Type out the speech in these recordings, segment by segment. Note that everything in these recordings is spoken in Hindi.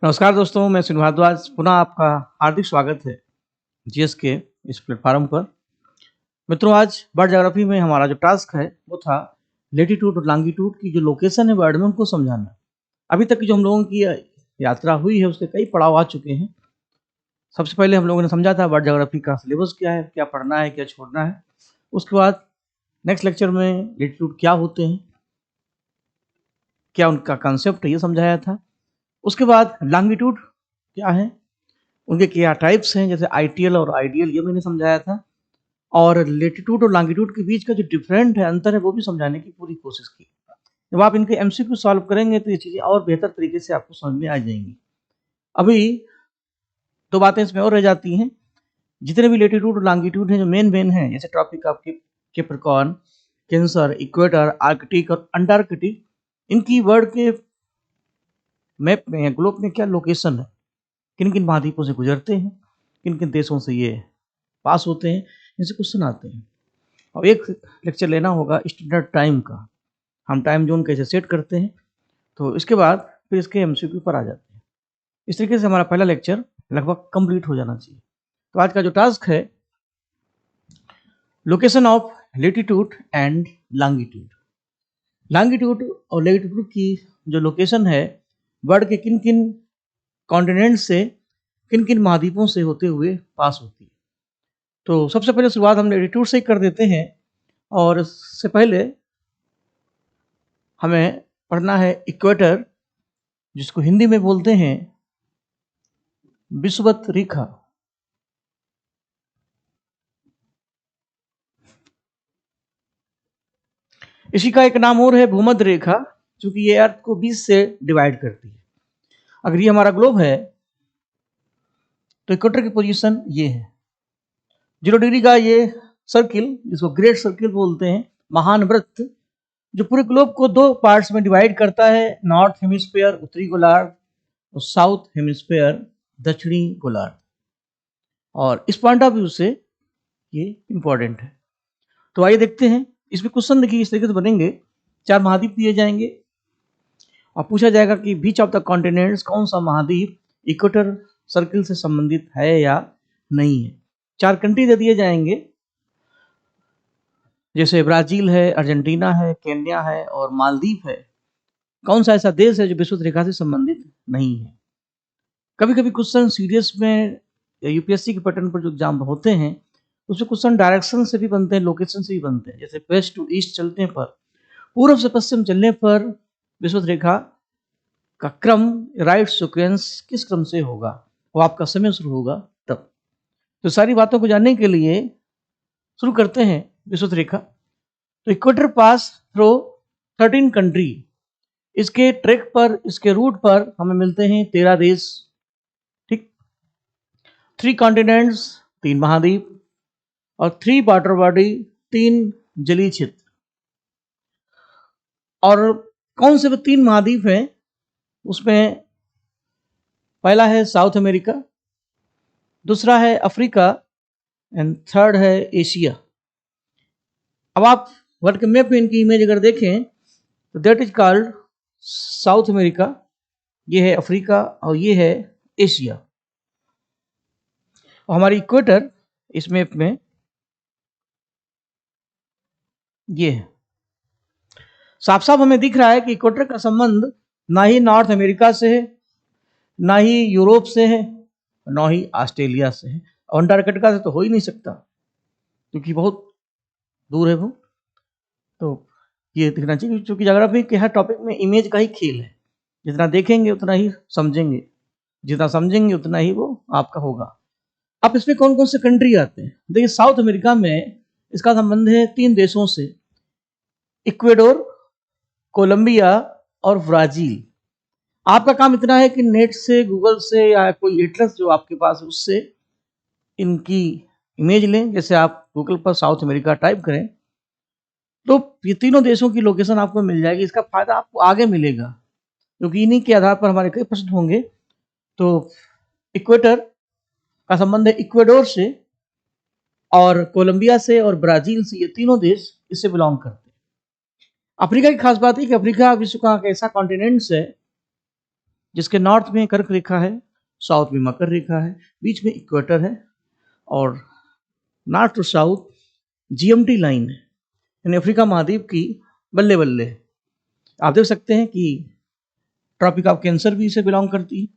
नमस्कार दोस्तों, मैं सुनील भारद्वाज पुनः आपका हार्दिक स्वागत है जीएस के इस प्लेटफॉर्म पर। मित्रों, आज बर्ड ज्योग्राफी में हमारा जो टास्क है वो था लेटीट्यूड और लॉन्गिट्यूड की जो लोकेशन है वर्ल्ड में उनको समझाना। अभी तक की जो हम लोगों की यात्रा हुई है उसके कई पड़ाव आ चुके हैं। सबसे पहले हम लोगों ने समझा था बर्ड ज्योग्राफी का सिलेबस क्या है, क्या पढ़ना है, क्या छोड़ना है। उसके बाद नेक्स्ट लेक्चर में लेटीट्यूड क्या होते हैं, क्या उनका कॉन्सेप्ट है, ये समझाया था। उसके बाद लॉन्गिट्यूड क्या है, उनके क्या टाइप्स हैं, जैसे आईटीएल और आइडियल, ये मैंने समझाया था। और लेटीट्यूड और लॉन्गिट्यूड के बीच का जो डिफरेंट है, अंतर है, वो भी समझाने की पूरी कोशिश की। जब आप इनके एमसीक्यू सॉल्व करेंगे तो ये चीज़ें और बेहतर तरीके से आपको समझ में आ जाएंगी। अभी दो बातें इसमें और रह जाती हैं। जितने भी लेटीट्यूड और लॉन्गिट्यूड हैं, जो मेन हैं, जैसे Tropic of Capricorn, Cancer, equator, Arctic और अंटार्कटिक, इनकी वर्ल्ड के मैप में या ग्लोब में क्या लोकेशन है, किन किन महाद्वीपों से गुजरते हैं, किन किन देशों से ये पास होते हैं, इनसे क्वेश्चन आते हैं। और एक लेक्चर लेना होगा स्टैंडर्ड टाइम का, हम टाइम जोन कैसे सेट करते हैं। तो इसके बाद फिर इसके एमसीक्यू पर आ जाते हैं। इस तरीके से हमारा पहला लेक्चर लगभग कंप्लीट हो जाना चाहिए। तो आज का जो टास्क है, location of latitude and longitude. Longitude और लेटीट्यूड की जो लोकेशन है वर्ल्ड के किन किन कॉन्टिनेंट से, किन किन महाद्वीपों से होते हुए पास होती है। तो सबसे पहले शुरुआत हम लेटीट्यूड से ही कर देते हैं। और इससे पहले हमें पढ़ना है इक्वेटर, जिसको हिंदी में बोलते हैं विषुवत रेखा। इसी का एक नाम और है भूमध्य रेखा, क्योंकि ये अर्थ को 20 से डिवाइड करती है। अगर ये हमारा ग्लोब है तो इक्वेटर की पोजीशन ये है। 0 डिग्री का ये सर्किल, जिसको ग्रेट सर्किल बोलते हैं, महान वृत्त, जो पूरे ग्लोब को दो पार्ट्स में डिवाइड करता है, नॉर्थ हेमिस्फीयर उत्तरी गोलार्ध और साउथ हेमिस्फीयर दक्षिणी गोलार्ध। और इस पॉइंट ऑफ व्यू से ये इंपॉर्टेंट है। तो आइए देखते हैं। इसमें क्वेश्चन देखिए इस तरीके से बनेंगे। 4 महाद्वीप दिए जाएंगे और पूछा जाएगा कि बीच ऑफ द कॉन्टिनेंट्स, कौन सा महाद्वीप इक्वेटर सर्किल से संबंधित है या नहीं है। 4 कंट्री दे दिए जाएंगे, जैसे ब्राजील है, अर्जेंटीना है, केन्या है और मालदीव है। कौन सा ऐसा देश है जो विषुवत रेखा से संबंधित नहीं है। कभी कभी क्वेश्चन सीरियस में यूपीएससी के पैटर्न पर जो एग्जाम होते हैं उसमें क्वेश्चन डायरेक्शन से भी बनते हैं, लोकेशन से भी बनते हैं। जैसे वेस्ट टू ईस्ट चलने पर, पूर्व से पश्चिम चलने पर विषुवत रेखा का क्रम, राइट सीक्वेंस किस क्रम से होगा, वो आपका समय शुरू होगा तब। तो सारी बातों को जानने के लिए शुरू करते हैं विषुवत रेखा। तो इक्वेटर पास थ्रू 13 कंट्री। इसके ट्रैक पर, इसके रूट पर हमें मिलते हैं 13 देश, ठीक। 3 कॉन्टिनेंट्स, 3 महाद्वीप और 3 वाटर बॉडी, 3 जलीय क्षेत्र। और कौन से वो 3 महाद्वीप हैं, उसमें पहला है साउथ अमेरिका, दूसरा है अफ्रीका एंड थर्ड है एशिया। अब आप वर्ल्ड के मैप में इनकी इमेज अगर देखें तो that is called south America, ये है अफ्रीका और ये है एशिया। और हमारी इक्वेटर इस मैप में ये है। साफ साफ हमें दिख रहा है कि इक्वेटर का संबंध ना ही नॉर्थ अमेरिका से है, ना ही यूरोप से है, ना ही ऑस्ट्रेलिया से है। और अंटार्कटिका से तो हो ही नहीं सकता क्योंकि बहुत दूर है वो। तो ये दिखना चाहिए, क्योंकि ज्योग्राफी के हर टॉपिक में इमेज का ही खेल है। जितना देखेंगे उतना ही समझेंगे, जितना समझेंगे उतना ही वो आपका होगा। अब इसमें कौन कौन से कंट्री आते हैं देखिए। साउथ अमेरिका में इसका संबंध है 3 देशों से, इक्वेडोर, कोलंबिया और ब्राजील। आपका काम इतना है कि नेट से, गूगल से या कोई एटलस जो आपके पास है उससे इनकी इमेज लें। जैसे आप गूगल पर साउथ अमेरिका टाइप करें तो ये तीनों देशों की लोकेशन आपको मिल जाएगी। इसका फायदा आपको आगे मिलेगा, क्योंकि इन्हीं के आधार पर हमारे कई प्रश्न होंगे। तो इक्वेटर का संबंध है इक्वेडोर से और कोलंबिया से और ब्राजील से, ये तीनों देश इससे बिलोंग करते हैं। अफ्रीका की खास बात है कि अफ्रीका विश्व का एक ऐसा कॉन्टिनेंट है जिसके नॉर्थ में कर्क रेखा है, साउथ में मकर रेखा है, बीच में इक्वेटर है और north to south GMT line है, यानी अफ्रीका महाद्वीप की बल्ले बल्ले। आप देख सकते हैं कि ट्रॉपिक ऑफ कैंसर भी इसे बिलोंग करती है,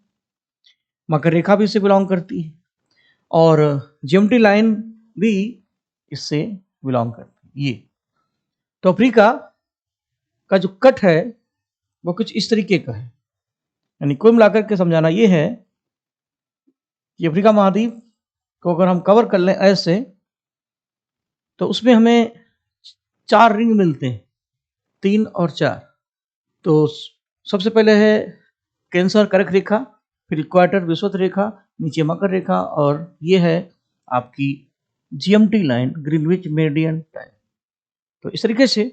मकर रेखा भी इसे बिलोंग करती है और जीएमटी लाइन भी इससे बिलोंग करती है। ये तो अफ्रीका का जो कट है वो कुछ इस तरीके का है, यानी कुल मिलाकर के समझाना ये है कि अफ्रीका महाद्वीप को अगर हम कवर कर लें ऐसे, तो उसमें हमें 4 रिंग मिलते हैं, 3 और 4। तो सबसे पहले है कैंसर कर्क रेखा, फिर इक्वाटर विषुवत रेखा, नीचे मकर रेखा और ये है आपकी GMT line, Greenwich meridian time. तो इस तरीके से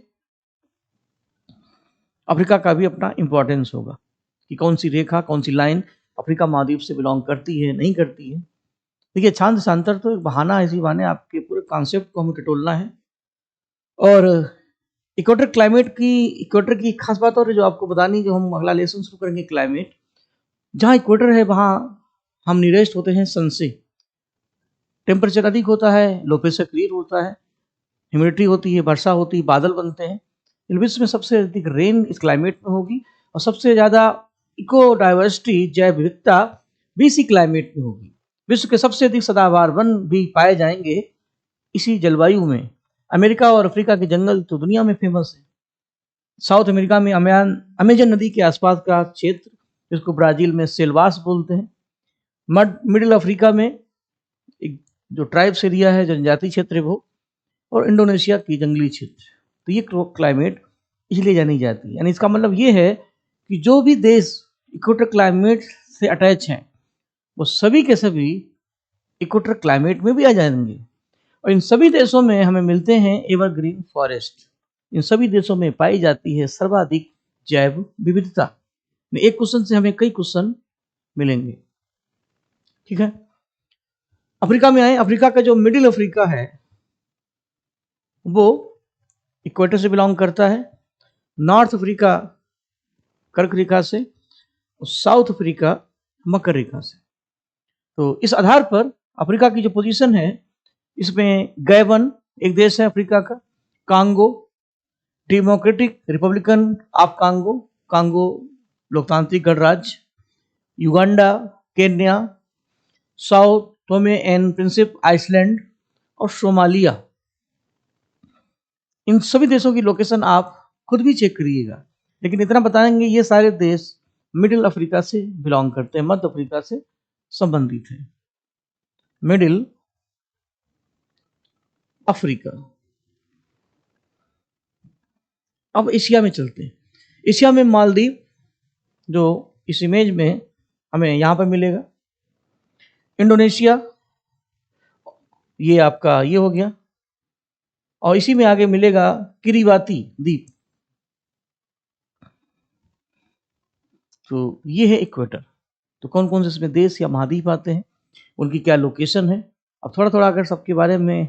अफ्रीका का भी अपना इंपॉर्टेंस होगा कि कौन सी रेखा, कौन सी लाइन अफ्रीका महाद्वीप से बिलोंग करती है, नहीं करती है। देखिए, छांद देशांतर तो एक बहाना है, इसी बहाने आपके पूरे कॉन्सेप्ट को हमें टटोलना है। और इक्वेटर की खास बात और जो आपको बतानी, जो हम अगला लेसन शुरू करेंगे क्लाइमेट, जहाँ इक्वेटर है वहाँ हम निरेस्ट होते हैं सन से, टेम्परेचर अधिक होता है, लो प्रेशर क्रिएट होता है, ह्यूमिडिटी होती है, वर्षा होती है, बादल बनते हैं। विश्व में सबसे अधिक रेन इस क्लाइमेट में होगी और सबसे ज़्यादा इको डाइवर्सिटी, जैव विविधता भी इसी क्लाइमेट में होगी। विश्व के सबसे अधिक सदाबहार वन भी पाए जाएंगे इसी जलवायु में। अमेरिका और अफ्रीका के जंगल तो दुनिया में फेमस है। साउथ अमेरिका में अमेजन नदी के आसपास का क्षेत्र, जिसको ब्राजील में सेल्वास बोलते हैं। मिडिल अफ्रीका में एक जो ट्राइब्स एरिया है, जनजाति क्षेत्र है वो, और इंडोनेशिया की जंगली क्षेत्र। तो ये क्लाइमेट इसलिए जानी जाती है, यानी इसका मतलब ये है कि जो भी देश इक्वेटर क्लाइमेट से अटैच हैं वो सभी के सभी इक्वेटर क्लाइमेट में भी आ जाएंगे। और इन सभी देशों में हमें मिलते हैं एवरग्रीन फॉरेस्ट। इन सभी देशों में पाई जाती है सर्वाधिक जैव विविधता। एक क्वेश्चन से हमें कई क्वेश्चन मिलेंगे, ठीक है। अफ्रीका में आए, अफ्रीका का जो मिडिल अफ्रीका है वो इक्वेटर से बिलोंग करता है, नॉर्थ अफ्रीका कर्क रेखा से और साउथ अफ्रीका मकर रेखा से। तो इस आधार पर अफ्रीका की जो पोजीशन है, इसमें गैबन एक देश है अफ्रीका का, Congo Democratic Republican of Congo, Congo लोकतांत्रिक गणराज्य, Uganda, Kenya, Sao Tome and Principe island और सोमालिया। इन सभी देशों की लोकेशन आप खुद भी चेक करिएगा, लेकिन इतना बताएंगे ये सारे देश मिडिल अफ्रीका से बिलोंग करते हैं, मध्य अफ्रीका से संबंधित है। Middle Africa. अब एशिया में चलते हैं। एशिया में मालदीव, जो इस इमेज में हमें यहाँ पर मिलेगा, इंडोनेशिया, ये आपका ये हो गया, और इसी में आगे मिलेगा किरीबाती द्वीप। तो ये है इक्वेटर। तो कौन कौन से इसमें देश या महाद्वीप आते हैं, उनकी क्या लोकेशन है। अब थोड़ा थोड़ा अगर सबके बारे में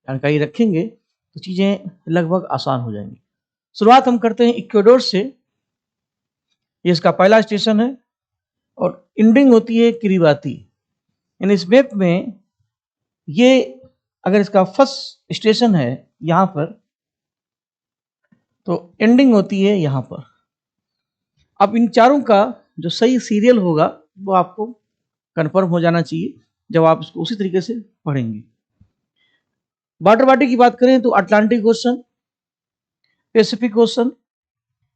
जानकारी रखेंगे तो चीज़ें लगभग आसान हो जाएंगी। शुरुआत हम करते हैं इक्वेडोर से, ये इसका पहला स्टेशन है और एंडिंग होती है किरीबाती। यानी इस मैप में ये अगर इसका फर्स्ट स्टेशन है यहाँ पर, तो एंडिंग होती है यहाँ पर। अब इन चारों का जो सही सीरियल होगा वो आपको कंफर्म हो जाना चाहिए जब आप इसको उसी तरीके से पढ़ेंगे। वाटर बॉडी की बात करें तो अटलांटिक ओशन, पैसिफिक ओशन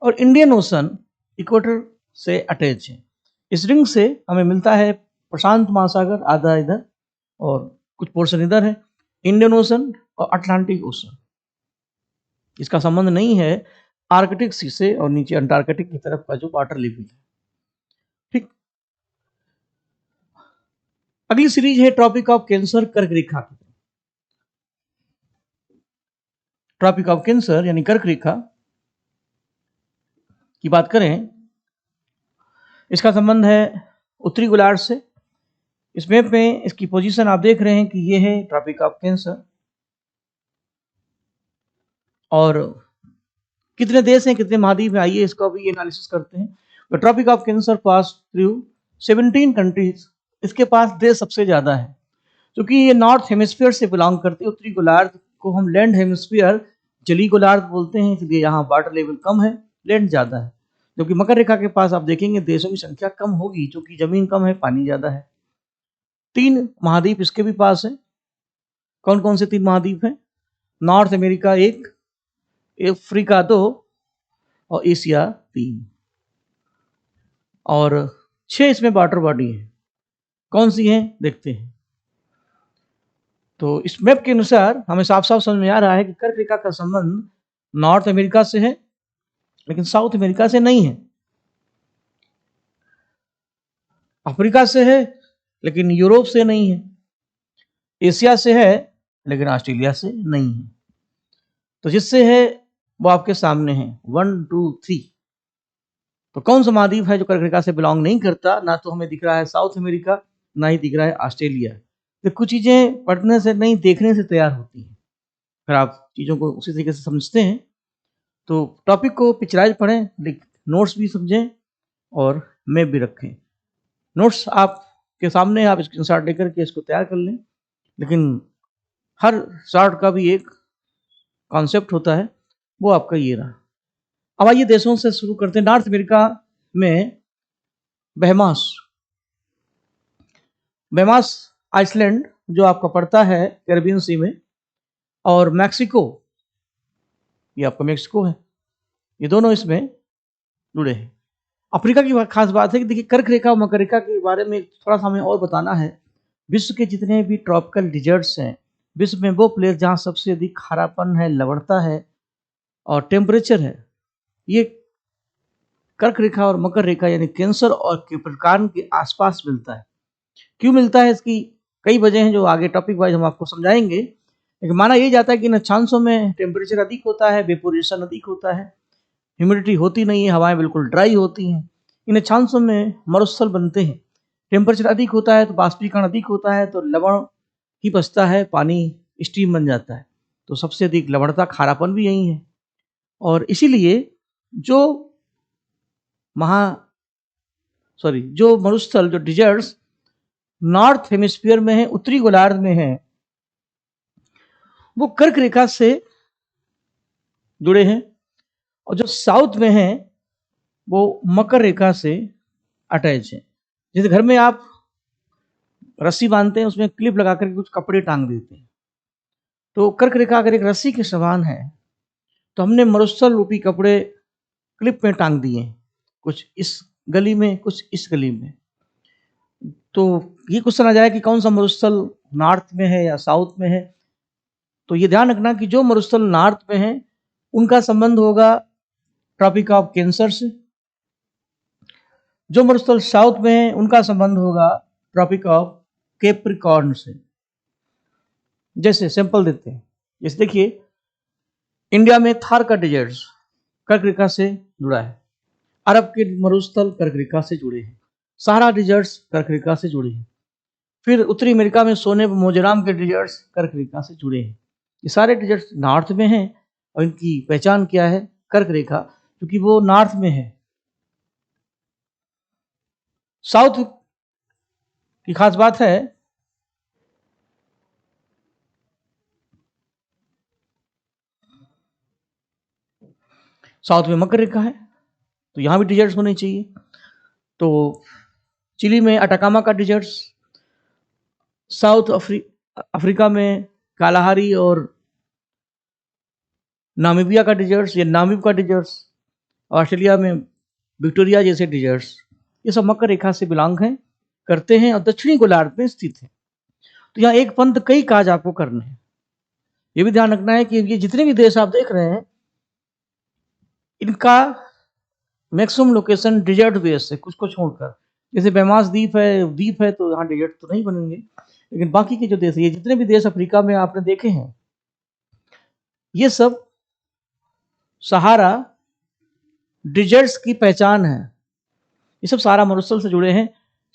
और इंडियन ओशन इक्वेटर से अटैच है। इस रिंग से हमें मिलता है प्रशांत महासागर, आधा इधर और कुछ पोर्शन इधर है, इंडियन ओशन और अटलांटिक ओशन। इसका संबंध नहीं है आर्कटिक सी से और नीचे अंटार्कटिक की तरफ का जो वाटर लेवल है, ठीक। अगली सीरीज है ट्रॉपिक ऑफ कैंसर कर्क रेखा की। ट्रॉपिक ऑफ कैंसर यानी कर्क रेखा की बात करें, इसका संबंध है उत्तरी गोलार्ध से। इस मैप में इसकी पोजीशन आप देख रहे हैं कि ये है ट्रॉपिक ऑफ कैंसर, और कितने देश हैं, कितने महाद्वीप हैं, आइए इसका भी एनालिसिस करते हैं। The Tropic of Cancer pass through 17 countries. इसके पास देश सबसे ज्यादा है, क्योंकि ये नॉर्थ हेमिस्फीयर से बिलोंग करते हैं। उत्तरी गोलार्ध को हम लैंड हेमिस्फीयर, जलीय गोलार्ध बोलते हैं, इसलिए यहाँ वाटर लेवल कम है, लैंड ज्यादा है। जबकि मकर रेखा के पास आप देखेंगे देशों की संख्या कम होगी, क्योंकि जमीन कम है, पानी ज्यादा है। 3 महाद्वीप इसके भी पास है। कौन कौन से 3 महाद्वीप हैं? नॉर्थ अमेरिका 1, अफ्रीका 2 और एशिया 3, और 6 इसमें वाटर बॉडी है। कौन सी हैं देखते हैं। तो इस मैप के अनुसार हमें साफ साफ समझ में आ रहा है कि कर्क रेखा का संबंध नॉर्थ अमेरिका से है, लेकिन साउथ अमेरिका से नहीं है। अफ्रीका से है, लेकिन यूरोप से नहीं है। एशिया से है, लेकिन ऑस्ट्रेलिया से नहीं है। तो जिससे है वो आपके सामने है 1 2 3। तो कौन सा महाद्वीप है जो कर्क रेखा से बिलोंग नहीं करता? ना तो हमें दिख रहा है साउथ अमेरिका, ना ही दिख रहा है ऑस्ट्रेलिया। तो कुछ चीजें पढ़ने से नहीं, देखने से तैयार होती हैं। अगर आप चीजों को उसी तरीके से समझते हैं तो टॉपिक को पिक्चराइज पढ़ें, नोट्स भी समझें और मैप भी रखें। नोट्स आपके सामने, आप स्क्रीनशॉट लेकर के इसको तैयार कर लें। लेकिन हर शॉट का भी एक कॉन्सेप्ट होता है, वो आपका ये रहा। अब आइए देशों से शुरू करते हैं। नॉर्थ अमेरिका में बहमास आइसलैंड जो आपका पड़ता है कैरिबियन सी में, और मैक्सिको, ये आपका मैक्सिको है, ये दोनों इसमें जुड़े हैं। अफ्रीका की खास बात है कि देखिए कर्क रेखा और मकर रेखा के बारे में थोड़ा सा हमें और बताना है। विश्व के जितने भी ट्रॉपिकल डिजर्ट्स हैं, विश्व में वो प्लेस जहाँ सबसे अधिक खारापन है, लवणता है और टेम्परेचर है, ये कर्क रेखा और मकर रेखा यानी कैंसर और कैप्रिकॉर्न के आसपास मिलता है। क्यों मिलता है? इसकी कई वजह हैं जो आगे टॉपिक वाइज हम आपको समझाएंगे। लेकिन माना यह जाता है कि इन अक्षांशों में टेम्परेचर अधिक होता है, वेपोरेशन अधिक होता है, ह्यूमिडिटी होती नहीं है, हवाएं बिल्कुल ड्राई होती हैं। इन अक्षांशों में मरुस्थल बनते हैं। टेम्परेचर अधिक होता है तो बाष्पीकरण अधिक होता है, तो लवण ही बचता है, पानी स्टीम बन जाता है। तो सबसे अधिक लवणता, खारापन भी यही है। और इसीलिए जो मरुस्थल, जो डिजर्ट्स नॉर्थ हेमिस्फीयर में है, उत्तरी गोलार्ध में है, वो कर्क रेखा से जुड़े हैं, और जो साउथ में है वो मकर रेखा से अटैच है। जैसे घर में आप रस्सी बांधते हैं, उसमें क्लिप लगा करके कुछ कपड़े टांग देते हैं, तो कर्क रेखा अगर एक रस्सी के समान है तो हमने मरुस्थल रूपी कपड़े क्लिप में टांग दिए हैं, कुछ इस गली में, कुछ इस गली में। तो ये क्वेश्चन आ जाए कि कौन सा मरुस्थल नॉर्थ में है या साउथ में है, तो ये ध्यान रखना कि जो मरुस्थल नॉर्थ में है उनका संबंध होगा ट्रॉपिक ऑफ कैंसर से, जो मरुस्थल साउथ में है उनका संबंध होगा ट्रॉपिक ऑफ कैप्रिकॉर्न से। जैसे सैंपल देते हैं, जैसे देखिए इंडिया में थार का डिजर्ट कर्क रेखा से जुड़ा है, अरब के मरुस्थल कर्क रेखा से जुड़े हैं, सहारा डिजर्ट्स कर्क रेखा से जुड़े हैं, फिर उत्तरी अमेरिका में सोने मोजेराम के डिजर्ट्स कर्क रेखा से जुड़े हैं। ये सारे डिजर्ट्स नॉर्थ में हैं और इनकी पहचान क्या है? कर्क रेखा, क्योंकि वो नॉर्थ में है। साउथ की खास बात है साउथ में मकर रेखा है, तो यहां भी डिजर्ट्स होने चाहिए। तो चिली में अटाकामा का डिजर्ट्स, साउथ अफ्रीका में कालाहारी और नामीबिया का डिजर्ट्स या नामीब का डिजर्ट्स, ऑस्ट्रेलिया में विक्टोरिया जैसे डिजर्ट्स, ये सब मकर रेखा से बिलोंग हैं, करते हैं और दक्षिणी गोलार्ध में स्थित है। तो यहाँ एक पंथ कई काज आपको करने हैं। ये भी ध्यान रखना है कि ये जितने भी देश आप देख रहे हैं इनका मैक्सिमम लोकेशन डिजर्ट बेस है, कुछ को छोड़कर। जैसे बेमास द्वीप है तो यहाँ डिजर्ट तो नहीं बनेंगे, लेकिन बाकी के जो देश है, ये जितने भी देश अफ्रीका में आपने देखे हैं, ये सब सहारा डिजर्ट्स की पहचान है। ये सब सारा मरुस्थल से जुड़े हैं,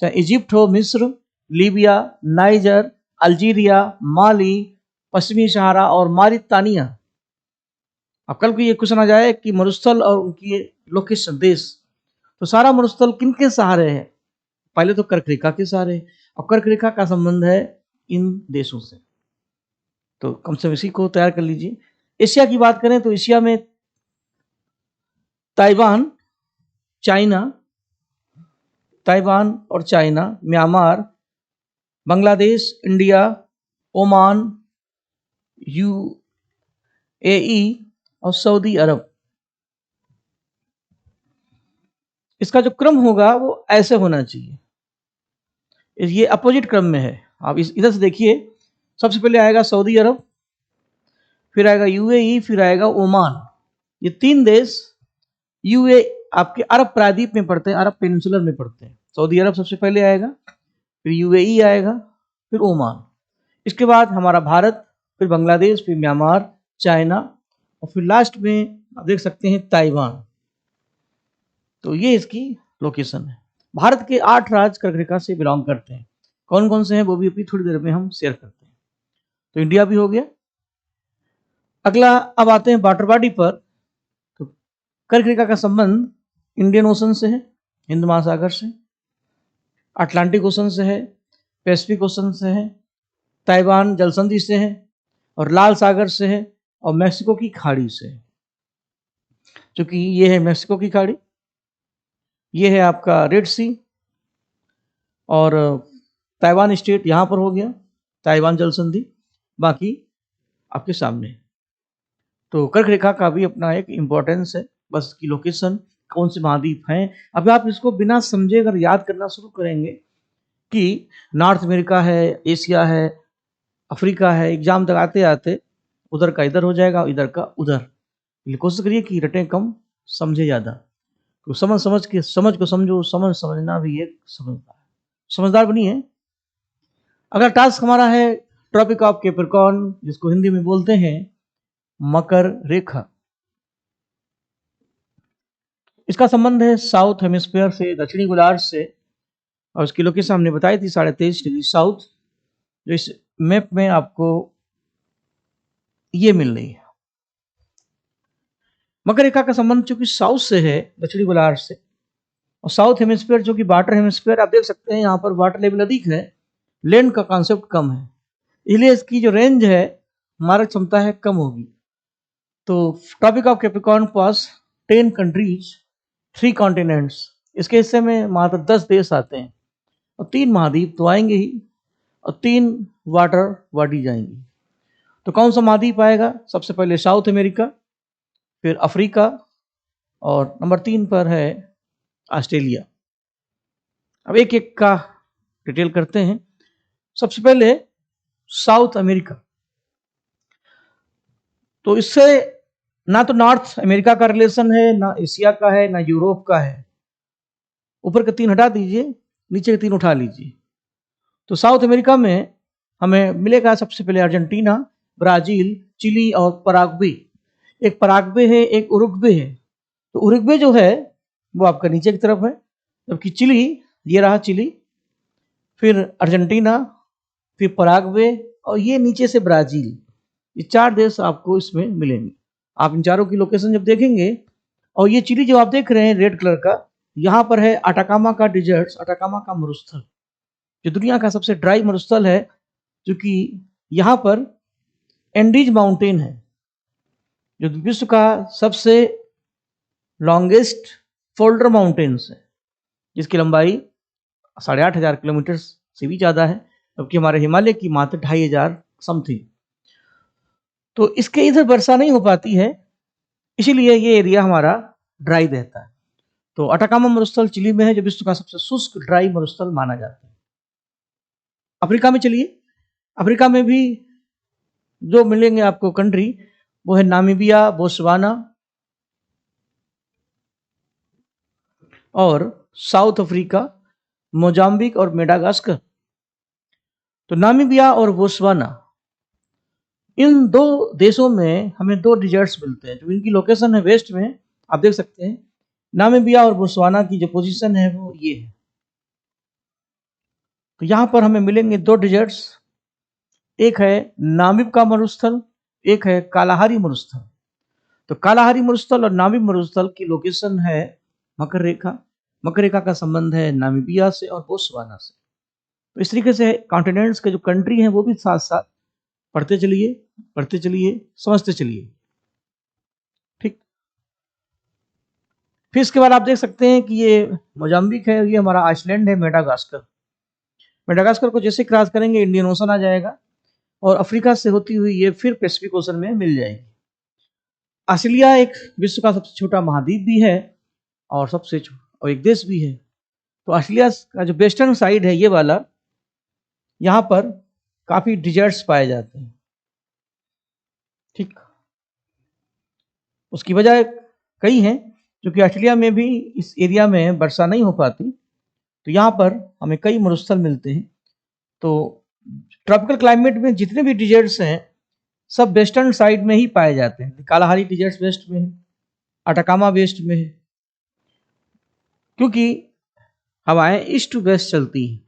चाहे इजिप्ट हो, मिस्र, लीबिया, नाइजर, अल्जीरिया, माली, पश्चिमी सहारा और मारितानिया। अब कल को ये क्वेश्चन आ जाए कि मरुस्थल और उनकी लोकेशन देश, तो सारा मरुस्थल किनके सहारे है? पहले तो कर्क रेखा के सहारे है, और कर्क रेखा का संबंध है इन देशों से। तो कम से कम इसी को तैयार कर लीजिए। एशिया की बात करें तो एशिया में ताइवान, और China, Myanmar, Bangladesh, India, Oman, UAE और सऊदी अरब। इसका जो क्रम होगा वो ऐसे होना चाहिए, ये अपोजिट क्रम में है। आप इधर से देखिए, सबसे पहले आएगा सऊदी अरब, फिर आएगा यूएई, फिर आएगा ओमान। ये तीन देश यूए आपके अरब प्रायद्वीप में पड़ते हैं, अरब पेनिनसुलर में पड़ते हैं। सऊदी अरब सबसे पहले आएगा, फिर यूएई आएगा, फिर ओमान, इसके बाद हमारा भारत, फिर बांग्लादेश, फिर म्यांमार, चाइना, और फिर लास्ट में आप देख सकते हैं ताइवान। तो ये इसकी लोकेशन है। भारत के 8 राज्य कर्क रेखा से बिलोंग करते हैं। कौन कौन से हैं वो भी अभी थोड़ी देर में हम शेयर करते हैं। तो इंडिया भी हो गया। अगला अब आते हैं वाटर बॉडी पर। तो कर्क रेखा का संबंध इंडियन ओशन से है, हिंद महासागर से, अटलांटिक ओशन से है, पैसिफिक ओशन से है, ताइवान जलसंधि से है, और लाल सागर से है, और मैक्सिको की खाड़ी से है। क्योंकि ये है मैक्सिको की खाड़ी, ये है आपका रेड सी, और ताइवान स्टेट यहाँ पर हो गया, ताइवान जलसंधि, बाकी आपके सामने। तो कर्क रेखा का भी अपना एक इम्पोर्टेंस है, बस इसकी लोकेशन, कौन से महाद्वीप हैं। अब आप इसको बिना समझे अगर याद करना शुरू करेंगे कि नॉर्थ अमेरिका है, एशिया है, अफ्रीका है, एग्जाम तक आते आते उधर का इधर हो जाएगा, इधर का उधर। कोशिश करिए कि रटें कम, समझे ज़्यादा। तो समझ को समझो, समझना भी एक समझदार बनिए। अगला टास्क हमारा है ट्रॉपिक ऑफ कैप्रिकॉर्न, जिसको हिंदी में बोलते हैं मकर रेखा। इसका संबंध है साउथ हेमिस्फीयर से, दक्षिणी गोलार्ध से, और उसकी लोकेशन हमने बताई थी 23.5 डिग्री साउथ, जो इस मैप में आपको ये मिल रही है। मकर रेखा का संबंध चूंकि साउथ से है, दक्षिणी गोलार्ध से, और साउथ हेमिस्फीयर जो कि वाटर हेमिस्फीयर, आप देख सकते हैं यहाँ पर वाटर लेवल अधिक है, लैंड का कॉन्सेप्ट कम है, इसलिए इसकी जो रेंज है, मारक क्षमता है, कम होगी। तो Tropic of Capricorn pass 10 countries, 3 continents, इसके हिस्से में मात्र 10 देश आते हैं, और 3 महाद्वीप तो आएंगे ही, और 3 वाटर बॉडी जाएंगी। तो कौन सा महाद्वीप आएगा? सबसे पहले साउथ अमेरिका, फिर अफ्रीका, और नंबर 3 पर है ऑस्ट्रेलिया। अब एक एक का डिटेल करते हैं। सबसे पहले साउथ अमेरिका। तो इससे ना तो नॉर्थ अमेरिका का रिलेशन है, ना एशिया का है, ना यूरोप का है। ऊपर के 3 हटा दीजिए, नीचे के 3 उठा लीजिए। तो साउथ अमेरिका में हमें मिलेगा सबसे पहले अर्जेंटीना, ब्राजील, चिली और पराग्वे। एक पराग्वे है, एक उरुग्वे है। तो उरुग्वे जो है वो आपका नीचे की तरफ है, जबकि चिली, ये रहा चिली, फिर अर्जेंटीना, फिर पराग्वे, और ये नीचे से ब्राजील। ये 4 देश आपको इसमें मिलेंगे। आप इन चारों की लोकेशन जब देखेंगे, और ये चिली जो आप देख रहे हैं रेड कलर का, यहाँ पर है अटाकामा का डिजर्ट्स, अटाकामा का मरुस्थल, जो दुनिया का सबसे ड्राई मरुस्थल है, क्योंकि यहाँ पर एंडीज माउंटेन है, जो विश्व का सबसे लॉन्गेस्ट फोल्डर माउंटेन्स है, जिसकी लंबाई 8,500 किलोमीटर से भी ज़्यादा है, जबकि हमारे हिमालय की मात्र 2,500 समथिंग। तो इसके इधर वर्षा नहीं हो पाती है, इसीलिए ये एरिया हमारा ड्राई रहता है। तो अटाकामा मरुस्थल चिली में है, जो विश्व का सबसे शुष्क ड्राई मरुस्थल माना जाता है। अफ्रीका में चलिए, अफ्रीका में भी जो मिलेंगे आपको कंट्री, वो है नामीबिया, बोत्सवाना और साउथ अफ्रीका, मोजाम्बिक और मेडागास्कर। तो नामीबिया और बोत्सवाना, इन 2 देशों में हमें 2 डिजर्ट्स मिलते हैं, जो इनकी लोकेशन है वेस्ट में, आप देख सकते हैं। नामीबिया और बोत्सवाना की जो पोजीशन है वो ये है। तो यहाँ पर हमें मिलेंगे 2 डिजर्ट्स, एक है नामीब का मरुस्थल, एक है कालाहारी मरुस्थल। तो कालाहारी मरुस्थल और नामीब मरुस्थल की लोकेशन है मकर रेखा, मकर रेखा का संबंध है नामीबिया से और बोत्सवाना से। तो इस तरीके से कॉन्टिनेंट्स के जो कंट्री हैं वो भी साथ साथ पढ़ते चलिए समझते चलिए। ठीक, फिर इसके बाद आप देख सकते हैं कि ये मोजाम्बिक है, ये हमारा आइसलैंड है, मेडागास्कर। मेडागास्कर को जैसे क्रॉस करेंगे इंडियन ओशन आ जाएगा और अफ्रीका से होती हुई ये फिर पैसिफिक ओशन में मिल जाएगी। ऑस्ट्रेलिया एक विश्व का सबसे छोटा महाद्वीप भी है और और एक देश भी है। तो ऑस्ट्रेलिया का जो वेस्टर्न साइड है ये वाला, यहाँ पर काफी डिजर्ट्स पाए जाते हैं। ठीक, उसकी वजह कई हैं, क्योंकि ऑस्ट्रेलिया में भी इस एरिया में वर्षा नहीं हो पाती, तो यहाँ पर हमें कई मरुस्थल मिलते हैं। तो ट्रॉपिकल क्लाइमेट में जितने भी डिजर्ट्स हैं सब वेस्टर्न साइड में ही पाए जाते हैं। कालाहारी डिजर्ट्स वेस्ट में है, अटाकामा वेस्ट में है, क्योंकि हवाएं ईस्ट टू वेस्ट चलती हैं।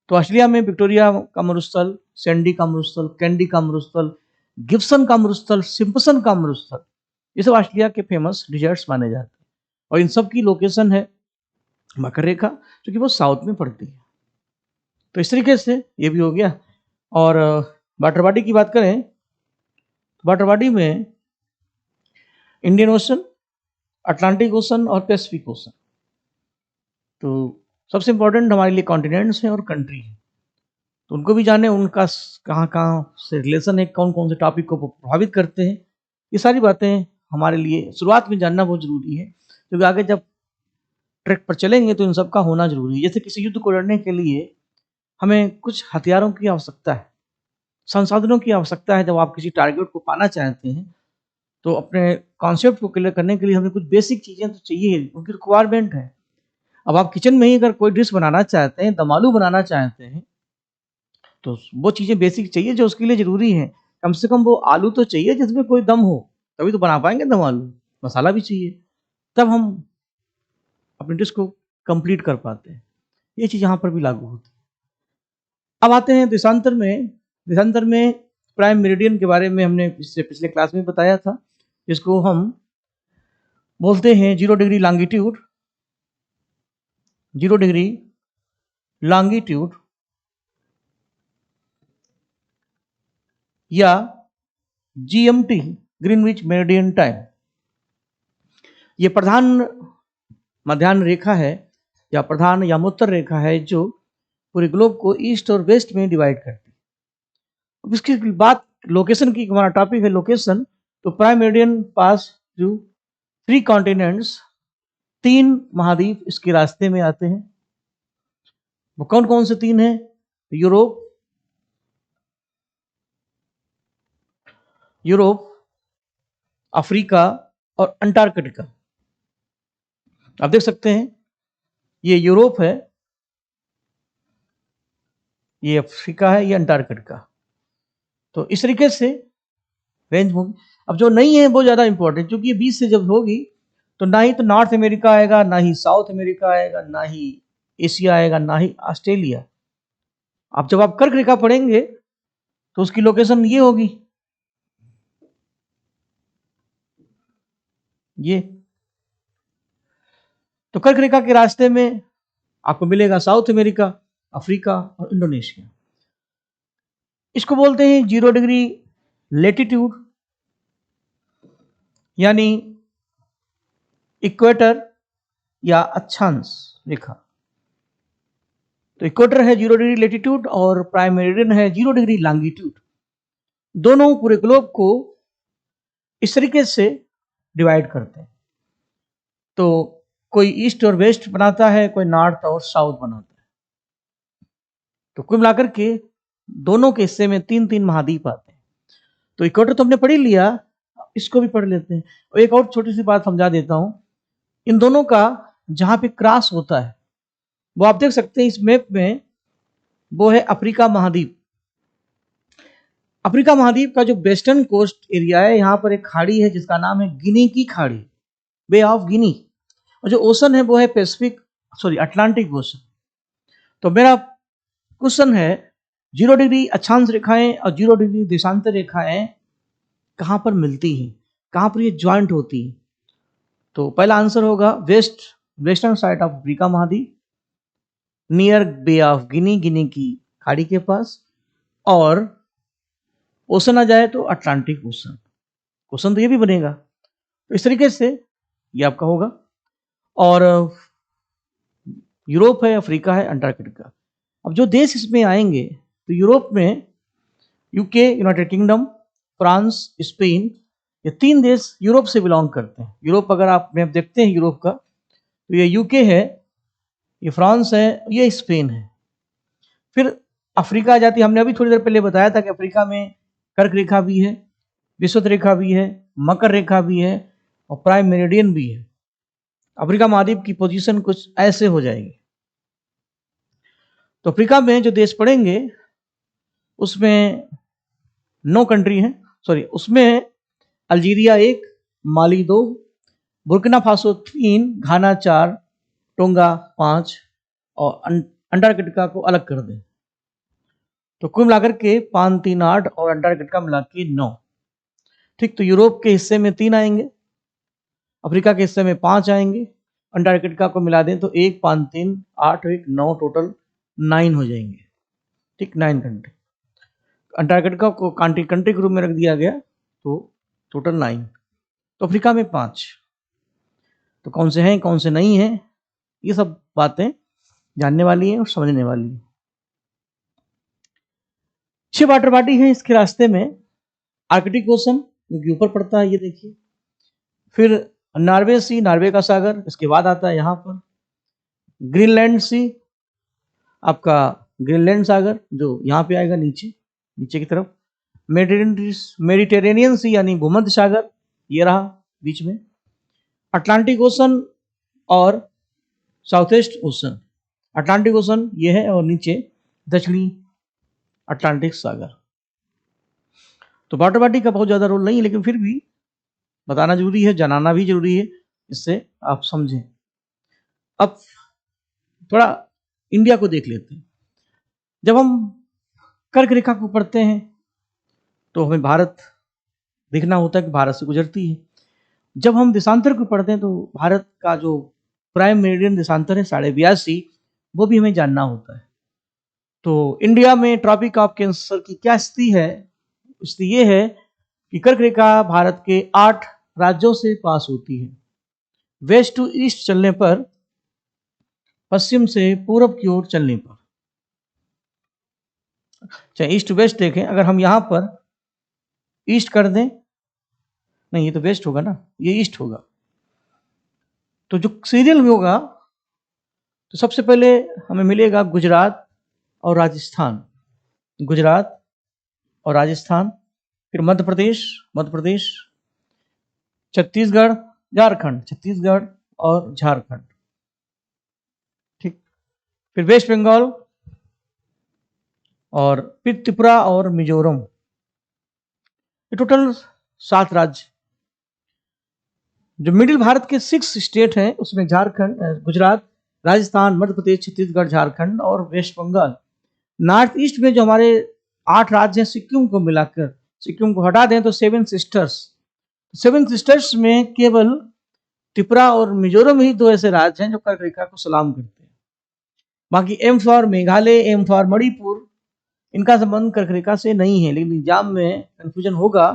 तो ऑस्ट्रेलिया में विक्टोरिया का मरुस्थल, सैंडी का मरुस्थल, कैंडी का मरुस्थल, गिब्सन का मरुस्थल, सिम्पसन का मरुस्थल, ये सब ऑस्ट्रेलिया के फेमस डिजर्ट्स माने जाते हैं। और इन सब की लोकेशन है मकर रेखा, क्योंकि वो साउथ में पड़ती है। तो इस तरीके से ये भी हो गया। और वाटर बॉडी की बात करें, वाटर बॉडी में इंडियन ओशन, अटलांटिक ओशन और पैसिफिक ओशन। तो सबसे इंपॉर्टेंट हमारे लिए कॉन्टिनेंट्स हैं और कंट्री हैं, तो उनको भी जाने, उनका कहाँ कहाँ से रिलेशन है, कौन कौन से टॉपिक को प्रभावित करते हैं, ये सारी बातें हमारे लिए शुरुआत में जानना बहुत जरूरी है, क्योंकि आगे जब ट्रैक पर चलेंगे तो इन सब का होना जरूरी है। जैसे किसी युद्ध को लड़ने के लिए हमें कुछ हथियारों की आवश्यकता है, संसाधनों की आवश्यकता है। जब आप किसी टारगेट को पाना चाहते हैं तो अपने कॉन्सेप्ट को क्लियर करने के लिए हमें कुछ बेसिक चीज़ें तो चाहिए, उनकी रिक्वायरमेंट है। अब आप किचन में ही अगर कोई डिश बनाना चाहते हैं, दम आलू बनाना चाहते हैं, तो वो चीज़ें बेसिक चाहिए जो उसके लिए ज़रूरी है। कम से कम वो आलू तो चाहिए जिसमें कोई दम हो, तभी तो बना पाएंगे दम आलू। मसाला भी चाहिए, तब हम अपनी डिश को कंप्लीट कर पाते हैं। ये चीज़ यहाँ पर भी लागू होती है। अब आते हैं देशांतर में। देशांतर में प्राइम मेरिडियन के बारे में हमने पिछले क्लास में बताया था, जिसको हम बोलते हैं 0 डिग्री लॉन्गिट्यूड, 0 डिग्री लॉन्गिट्यूड या GMT, ग्रीनविच मेरिडियन टाइम। ये प्रधान मध्याह्न रेखा है या प्रधान यामोत्तर रेखा है जो पूरे ग्लोब को ईस्ट और वेस्ट में डिवाइड करती है। अब इसकी बात लोकेशन की, हमारा टॉपिक है लोकेशन। तो prime meridian pass through 3 continents, 3 महाद्वीप इसके रास्ते में आते हैं। वो कौन कौन से 3 हैं? यूरोप, अफ्रीका और अंटार्कटिका। आप देख सकते हैं ये यूरोप है, ये अफ्रीका है, ये अंटार्कटिका। तो इस तरीके से रेंज होगी। अब जो नहीं है वो ज़्यादा इंपॉर्टेंट, क्योंकि ये बीच से जब होगी तो ना ही तो नॉर्थ अमेरिका आएगा, ना ही साउथ अमेरिका आएगा, ना ही एशिया आएगा, ना ही ऑस्ट्रेलिया। अब जब आप कर्क रेखा पढ़ेंगे तो उसकी लोकेशन ये होगी, ये। तो कर्क रेखा के रास्ते में आपको मिलेगा साउथ अमेरिका, अफ्रीका और इंडोनेशिया। इसको बोलते हैं 0 डिग्री लेटीट्यूड, यानी इक्वेटर या अक्षांश रेखा। तो इक्वेटर है 0 डिग्री लेटीट्यूड और प्राइम मेरिडियन है 0 डिग्री लॉन्गिट्यूड। दोनों पूरे ग्लोब को इस तरीके से डिवाइड करते हैं। तो कोई ईस्ट और वेस्ट बनाता है, कोई नॉर्थ और साउथ बनाता है। तो कुल मिलाकर के दोनों के हिस्से में 3-3 महाद्वीप आते हैं। तो इक्वेटर तो हमने पढ़ ही लिया, इसको भी पढ़ लेते हैं। और एक और छोटी सी बात समझा देता हूं, इन दोनों का जहां पे क्रॉस होता है वो आप देख सकते हैं इस मैप में, वो है अफ्रीका महाद्वीप। अफ्रीका महाद्वीप का जो वेस्टर्न कोस्ट एरिया है, यहाँ पर एक खाड़ी है जिसका नाम है गिनी की खाड़ी, बे ऑफ गिनी। और जो ओशन है वो है अटलांटिक ओशन। तो मेरा क्वेश्चन है 0 डिग्री अक्षांश रेखाएं और 0 डिग्री देशांतर रेखाएं कहाँ पर मिलती हैं, कहाँ पर ये ज्वाइंट होती हैं? तो पहला आंसर होगा west western side of Africa महाद्वीप, near Bay of Guinea, Guinea की खाड़ी के पास, और ओशन आ जाए तो अटलांटिक ओशन। क्वेश्चन तो ये भी बनेगा। तो इस तरीके से ये आपका होगा। और यूरोप है, अफ्रीका है, अंटार्कटिका। अब जो देश इसमें आएंगे तो यूरोप में UK, United kingdom, France, Spain, ये 3 देश यूरोप से बिलोंग करते हैं। यूरोप अगर आप मैप देखते हैं यूरोप का, तो ये यूके है, ये फ्रांस है, ये स्पेन है। फिर अफ्रीका आ जाती है। हमने अभी थोड़ी देर पहले बताया था कि अफ्रीका में कर्क रेखा भी है, विषुवत रेखा भी है, मकर रेखा भी है और प्राइम मेरिडियन भी है। अफ्रीका महाद्वीप की पोजीशन कुछ ऐसे हो जाएगी। तो अफ्रीका में जो देश पड़ेंगे उसमें 9 कंट्री हैं, सॉरी, उसमें अल्जीरिया 1, माली 2, बुर्किना फासो 3, घाना 4, टोंगा 5 और अंटार्कटिका को अलग कर दें तो कुल मिलाकर के 5, 3, 8 और अंटार्कटिका मिला के 9। ठीक, तो यूरोप के हिस्से में 3 आएंगे, अफ्रीका के हिस्से में 5 आएंगे, अंटार्कटिका को मिला दें तो 1, 5, 3, 8 और 1, 9, टोटल 9 हो जाएंगे। ठीक, 9 कंट्री। अंटार्कटिका को कंट्री के रूप में रख दिया गया तो टोटल 9। तो अफ्रीका में 5। तो कौन से हैं, कौन से नहीं हैं, ये सब बातें जानने वाली हैं और समझने वाली हैं। 6 वाटर बॉडी है इसके रास्ते में। आर्कटिक ओशन जो कि ऊपर पड़ता है, ये देखिए। फिर नॉर्वे सी, नॉर्वे का सागर, इसके बाद आता है यहाँ पर ग्रीनलैंड सी, आपका ग्रीनलैंड सागर जो यहाँ पे आएगा नीचे, नीचे की तरफ। मेडिटेरेनियन सी यानी भूमध्य सागर, ये रहा बीच में। अटलांटिक ओशन और south east ocean. Atlantic ocean ये है और नीचे दक्षिणी अटलांटिक सागर। तो वाटर बॉडी का बहुत ज़्यादा रोल नहीं है, लेकिन फिर भी बताना जरूरी है, जानना भी जरूरी है, इससे आप समझें। अब थोड़ा इंडिया को देख लेते हैं। जब हम कर्क रेखा को पढ़ते हैं तो हमें भारत देखना होता है कि भारत से गुजरती है। जब हम देशांतर को पढ़ते हैं तो भारत का जो प्राइम मेरिडियन देशांतर है 82.5, वो भी हमें जानना होता है। तो इंडिया में ट्रॉपिक ऑफ कैंसर की क्या स्थिति है? स्थिति ये है कि कर्क रेखा भारत के 8 राज्यों से पास होती है। वेस्ट टू ईस्ट चलने पर, पश्चिम से पूर्व की ओर चलने पर, चाहे ईस्ट टू वेस्ट देखें, अगर हम यहां पर ईस्ट कर दें, नहीं ये तो वेस्ट होगा ना, ये ईस्ट होगा। तो जो सीरियल में होगा तो सबसे पहले हमें मिलेगा गुजरात और राजस्थान, गुजरात और राजस्थान, फिर मध्य प्रदेश, छत्तीसगढ़, झारखंड, छत्तीसगढ़ और झारखंड। ठीक, फिर वेस्ट बंगाल और फिर त्रिपुरा और मिजोरम। ये टोटल 7 राज्य। जो मिडिल भारत के 6 स्टेट हैं उसमें झारखंड, गुजरात, राजस्थान, मध्य प्रदेश, छत्तीसगढ़, झारखंड और वेस्ट बंगाल। नॉर्थ ईस्ट में जो हमारे 8 राज्य हैं, सिक्किम को मिलाकर, सिक्किम को हटा दें तो 7 सिस्टर्स। 7 सिस्टर्स में केवल त्रिपुरा और मिजोरम ही 2 ऐसे राज्य हैं जो कर्क रेखा को सलाम करते हैं। बाकी M for Meghalaya, M for Manipur, इनका संबंध कर्क रेखा से नहीं है। लेकिन एग्जाम में कंफ्यूजन होगा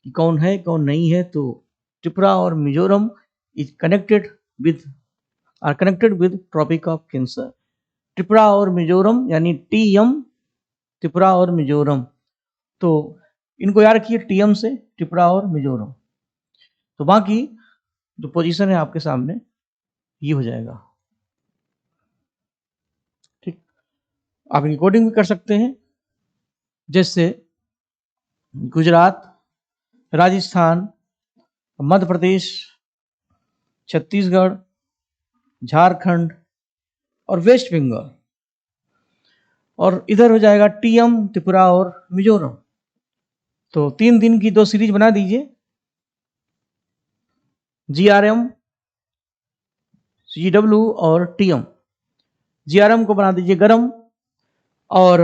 कि कौन है कौन नहीं है। तो त्रिपुरा और Mizoram is connected with, are connected with Tropic of Cancer. Tripura और मिजोरम यानी टीएम, त्रिपुरा और मिजोरम। तो इनको याद रखिए टीएम से, त्रिपुरा और मिजोरम। तो बाकी जो पोजीशन है आपके सामने ये हो जाएगा। ठीक, आप रिकॉर्डिंग भी कर सकते हैं, जैसे गुजरात, राजस्थान, मध्य प्रदेश, छत्तीसगढ़, झारखंड और वेस्ट बंगाल। और इधर हो जाएगा टीएम, त्रिपुरा और मिजोरम। तो 3 दिन की 2 सीरीज बना दीजिए, जीआरएम, सीडब्ल्यू और टीएम। जीआरएम को बना दीजिए गरम, और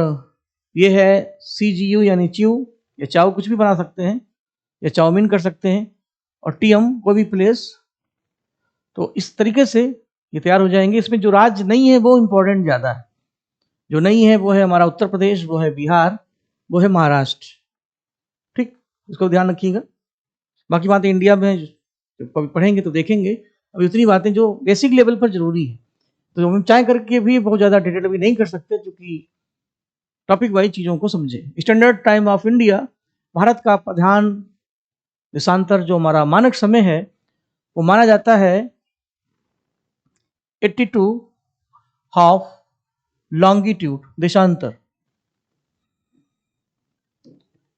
ये है सीजीयू यानी च्यू या चाव, कुछ भी बना सकते हैं, या चाउमीन कर सकते हैं, और टीएम कोई भी प्लेस। तो इस तरीके से ये तैयार हो जाएंगे। इसमें जो राज्य नहीं है वो इम्पोर्टेंट ज़्यादा है। जो नहीं है वो है हमारा उत्तर प्रदेश, वो है बिहार, वो है महाराष्ट्र। ठीक, इसको ध्यान रखिएगा। बाकी बातें इंडिया में जब कभी पढ़ेंगे तो देखेंगे। अब इतनी बातें जो बेसिक लेवल पर जरूरी है, तो हम चाहे करके भी बहुत ज़्यादा डिटेल अभी नहीं कर सकते, क्योंकि टॉपिक वाइज चीज़ों को समझे। Standard time of India, Bharat का प्रधान देशांतर जो हमारा मानक समय है वो माना जाता है 82 हाफ लॉन्गिट्यूड देशांतर।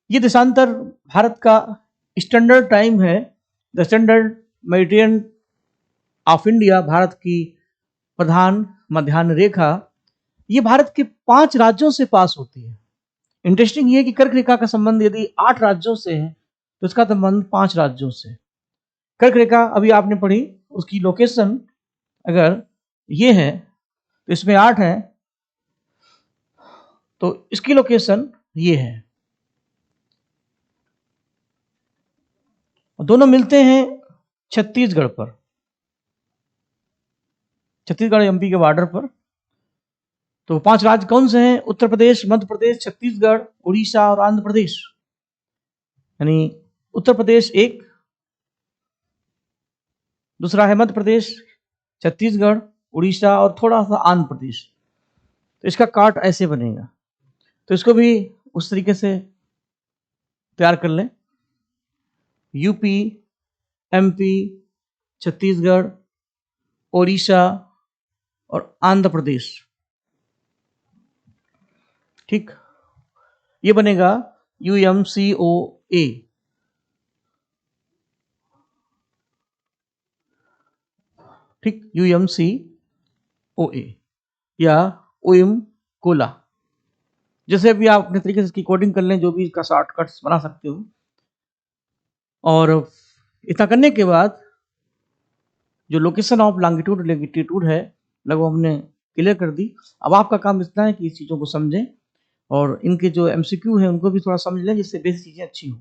ये देशांतर भारत का स्टैंडर्ड टाइम है। The standard meridian of India, Bharat की प्रधान मध्याह्न रेखा, ये भारत के 5 राज्यों से पास होती है। इंटरेस्टिंग ये है कि कर्क रेखा का संबंध यदि 8 राज्यों से है तो इसका संबंध 5 राज्यों से। कर्क रेखा अभी आपने पढ़ी, उसकी लोकेशन अगर ये है तो इसमें 8 है, तो इसकी लोकेशन ये है। दोनों मिलते हैं छत्तीसगढ़ पर, छत्तीसगढ़ एमपी के बॉर्डर पर। तो 5 राज्य कौन से हैं? उत्तर प्रदेश, मध्य प्रदेश, छत्तीसगढ़, उड़ीसा और आंध्र प्रदेश। यानी उत्तर प्रदेश एक, दूसरा है मध्य प्रदेश, छत्तीसगढ़, उड़ीसा और थोड़ा सा आंध्र प्रदेश। तो इसका कार्ड ऐसे बनेगा। तो इसको भी उस तरीके से तैयार कर लें। यूपी, एमपी, छत्तीसगढ़, उड़ीसा और आंध्र प्रदेश। ठीक, ये बनेगा UMCOA। ठीक, UMCOA या ओइम कोला, जैसे भी आप अपने तरीके से इसकी कोडिंग कर लें, जो भी इसका शॉर्टकट्स बना सकते हो। और इतना करने के बाद जो लोकेशन ऑफ लॉन्गिट्यूड लैटिट्यूड है लगभग हमने क्लियर कर दी। अब आपका काम इतना है कि इस चीज़ों को समझें और इनके जो MCQ है उनको भी थोड़ा समझ लें, जिससे बेसिक चीज़ें अच्छी हों।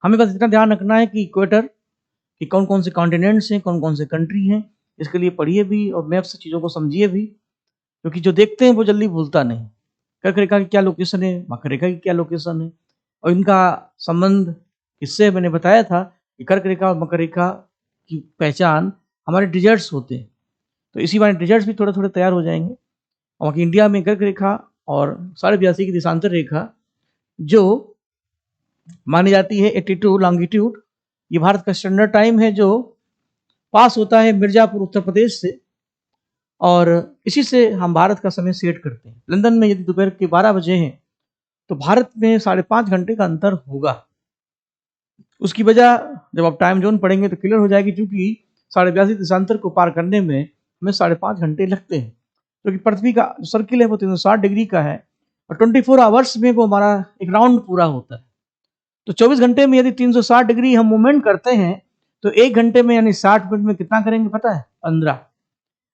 हमें बस इतना ध्यान रखना है कि इक्वेटर कि कौन कौन से कॉन्टिनेंट्स हैं, कौन कौन से कंट्री हैं, इसके लिए पढ़िए भी और मैप से चीज़ों को समझिए भी, क्योंकि जो देखते हैं वो जल्दी भूलता नहीं। कर्क रेखा की क्या लोकेशन है, मकर रेखा की क्या लोकेशन है, और इनका संबंध इससे मैंने बताया था कि कर्क रेखा और मकर रेखा की पहचान हमारे डिजर्ट्स होते हैं। तो इसी बारे डिजर्ट्स भी थोड़े थोड़े तैयार हो जाएंगे। और बाकी इंडिया में कर्क रेखा और 82.5 की देशांतर रेखा जो मानी जाती है 82 लॉन्गिट्यूड, ये भारत का स्टैंडर्ड टाइम है जो पास होता है मिर्जापुर उत्तर प्रदेश से, और इसी से हम भारत का समय सेट करते हैं। लंदन में यदि दोपहर के 12 बजे हैं तो भारत में 5.5 घंटे का अंतर होगा। उसकी वजह जब आप टाइम जोन पढ़ेंगे तो क्लियर हो जाएगी, क्योंकि 82.5 देशांतर को पार करने में हमें 5.5 घंटे लगते हैं, क्योंकि पृथ्वी का सर्किल है वो 360 डिग्री का है और 24 आवर्स में वो हमारा एक राउंड पूरा होता है। तो 24 घंटे में यदि 360 डिग्री हम मूवमेंट करते हैं तो 1 घंटे में यानी 60 मिनट में कितना करेंगे पता है? 15।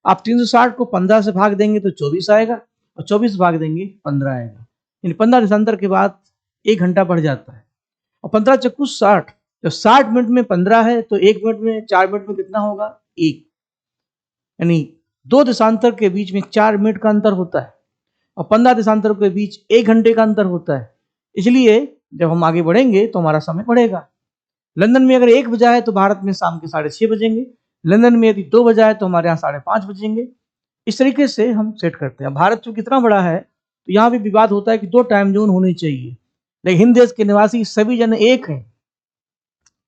आप 360 को 15 से भाग देंगे तो 24 आएगा और 24 भाग देंगे 15 आएगा। यानी 15 देशांतर के बाद 1 घंटा बढ़ जाता है। और 15 चक्कू 60, जब 60 मिनट में 15 है तो 1 मिनट में 4 मिनट में कितना होगा? 1। यानी 2 देशांतर के बीच में 4 मिनट का अंतर होता है और 15 देशांतर के बीच 1 घंटे का अंतर होता है। इसलिए जब हम आगे बढ़ेंगे तो हमारा समय बढ़ेगा। लंदन में अगर 1 बजा है तो भारत में शाम के 6:30 बजेंगे। लंदन में यदि 2 बजा है तो हमारे यहाँ 5:30 बजेंगे। इस तरीके से हम सेट करते हैं। भारत जो कितना बड़ा है तो यहाँ भी विवाद होता है कि 2 टाइम जोन होने चाहिए, लेकिन हिंद देश के निवासी सभी जन एक हैं।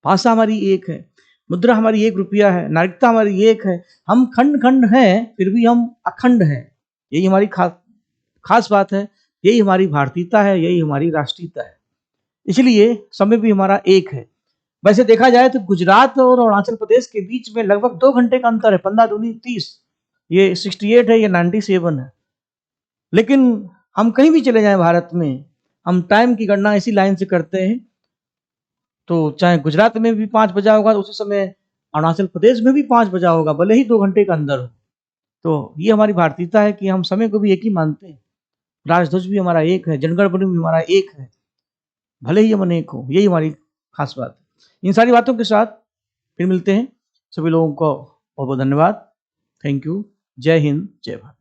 भाषा हमारी एक है, मुद्रा हमारी 1 रुपया है, नागरिकता हमारी एक है। हम खंड खंड हैं फिर भी हम अखंड हैं। यही हमारी खास बात है, यही हमारी भारतीयता है, यही हमारी राष्ट्रीयता है। इसलिए समय भी हमारा एक है। वैसे देखा जाए तो गुजरात और अरुणाचल प्रदेश के बीच में लगभग 2 घंटे का अंतर है। 15 दूनी 30, ये 68 है, ये 97 है। लेकिन हम कहीं भी चले जाएं भारत में, हम टाइम की गणना इसी लाइन से करते हैं। तो चाहे गुजरात में भी 5 बजा होगा उसी समय अरुणाचल प्रदेश में भी 5 बजा होगा, भले ही 2 घंटे का अंदर हो। तो ये हमारी भारतीयता है कि हम समय को भी एक ही मानते हैं। राजध्वज भी हमारा एक है, जनगण मन भी हमारा एक है, भले ही हम अनेक हो। यही हमारी खास बात है। इन सारी बातों के साथ फिर मिलते हैं। सभी लोगों को बहुत बहुत धन्यवाद। Thank you. जय हिंद, जय भारत।